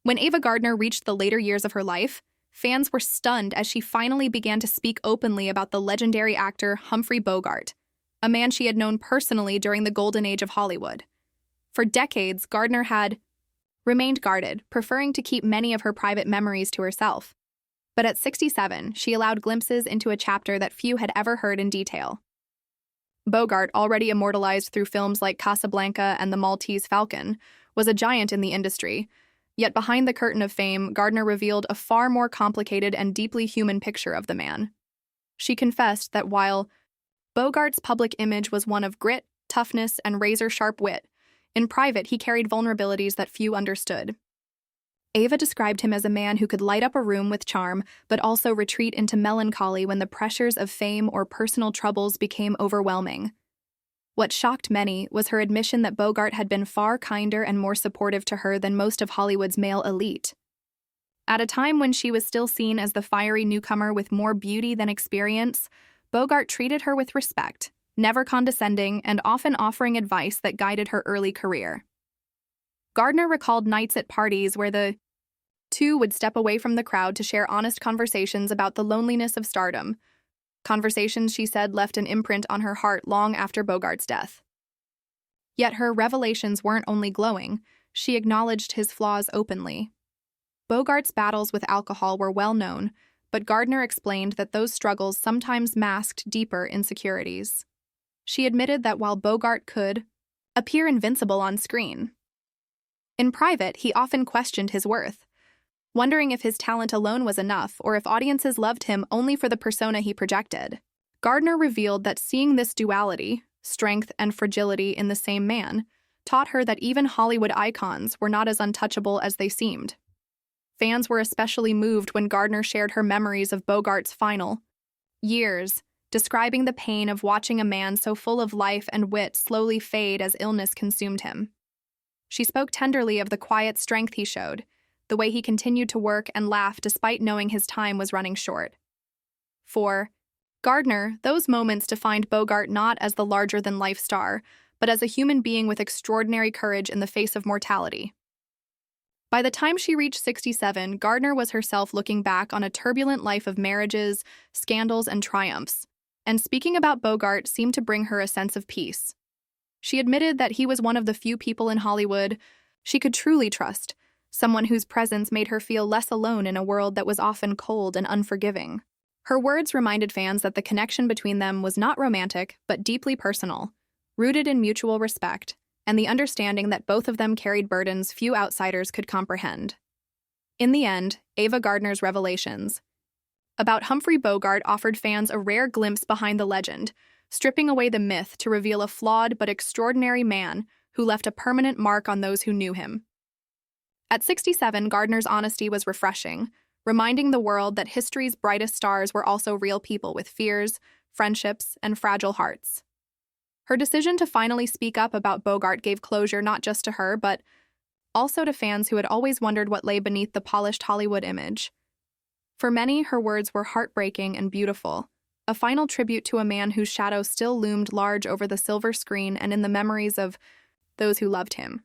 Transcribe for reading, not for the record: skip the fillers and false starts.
When Ava Gardner reached the later years of her life, fans were stunned as she finally began to speak openly about the legendary actor Humphrey Bogart, a man she had known personally during the golden age of Hollywood. For decades, Gardner had remained guarded, preferring to keep many of her private memories to herself. But at 67, she allowed glimpses into a chapter that few had ever heard in detail. Bogart, already immortalized through films like Casablanca and The Maltese Falcon, was a giant in the industry. Yet behind the curtain of fame, Gardner revealed a far more complicated and deeply human picture of the man. She confessed that while Bogart's public image was one of grit, toughness, and razor-sharp wit, in private he carried vulnerabilities that few understood. Ava described him as a man who could light up a room with charm, but also retreat into melancholy when the pressures of fame or personal troubles became overwhelming. What shocked many was her admission that Bogart had been far kinder and more supportive to her than most of Hollywood's male elite. At a time when she was still seen as the fiery newcomer with more beauty than experience, Bogart treated her with respect, never condescending, and often offering advice that guided her early career. Gardner recalled nights at parties where the two would step away from the crowd to share honest conversations about the loneliness of stardom. Conversations, she said, left an imprint on her heart long after Bogart's death. Yet her revelations weren't only glowing, she acknowledged his flaws openly. Bogart's battles with alcohol were well known, but Gardner explained that those struggles sometimes masked deeper insecurities. She admitted that while Bogart could appear invincible on screen, in private he often questioned his worth, wondering if his talent alone was enough or if audiences loved him only for the persona he projected. Gardner revealed that seeing this duality, strength and fragility in the same man, taught her that even Hollywood icons were not as untouchable as they seemed. Fans were especially moved when Gardner shared her memories of Bogart's final years, describing the pain of watching a man so full of life and wit slowly fade as illness consumed him. She spoke tenderly of the quiet strength he showed, the way he continued to work and laugh despite knowing his time was running short. For Gardner, those moments defined Bogart not as the larger-than-life star, but as a human being with extraordinary courage in the face of mortality. By the time she reached 67, Gardner was herself looking back on a turbulent life of marriages, scandals, and triumphs, and speaking about Bogart seemed to bring her a sense of peace. She admitted that he was one of the few people in Hollywood she could truly trust, someone whose presence made her feel less alone in a world that was often cold and unforgiving. Her words reminded fans that the connection between them was not romantic, but deeply personal, rooted in mutual respect, and the understanding that both of them carried burdens few outsiders could comprehend. In the end, Ava Gardner's revelations about Humphrey Bogart offered fans a rare glimpse behind the legend, stripping away the myth to reveal a flawed but extraordinary man who left a permanent mark on those who knew him. At 67, Gardner's honesty was refreshing, reminding the world that history's brightest stars were also real people with fears, friendships, and fragile hearts. Her decision to finally speak up about Bogart gave closure not just to her, but also to fans who had always wondered what lay beneath the polished Hollywood image. For many, her words were heartbreaking and beautiful, a final tribute to a man whose shadow still loomed large over the silver screen and in the memories of those who loved him.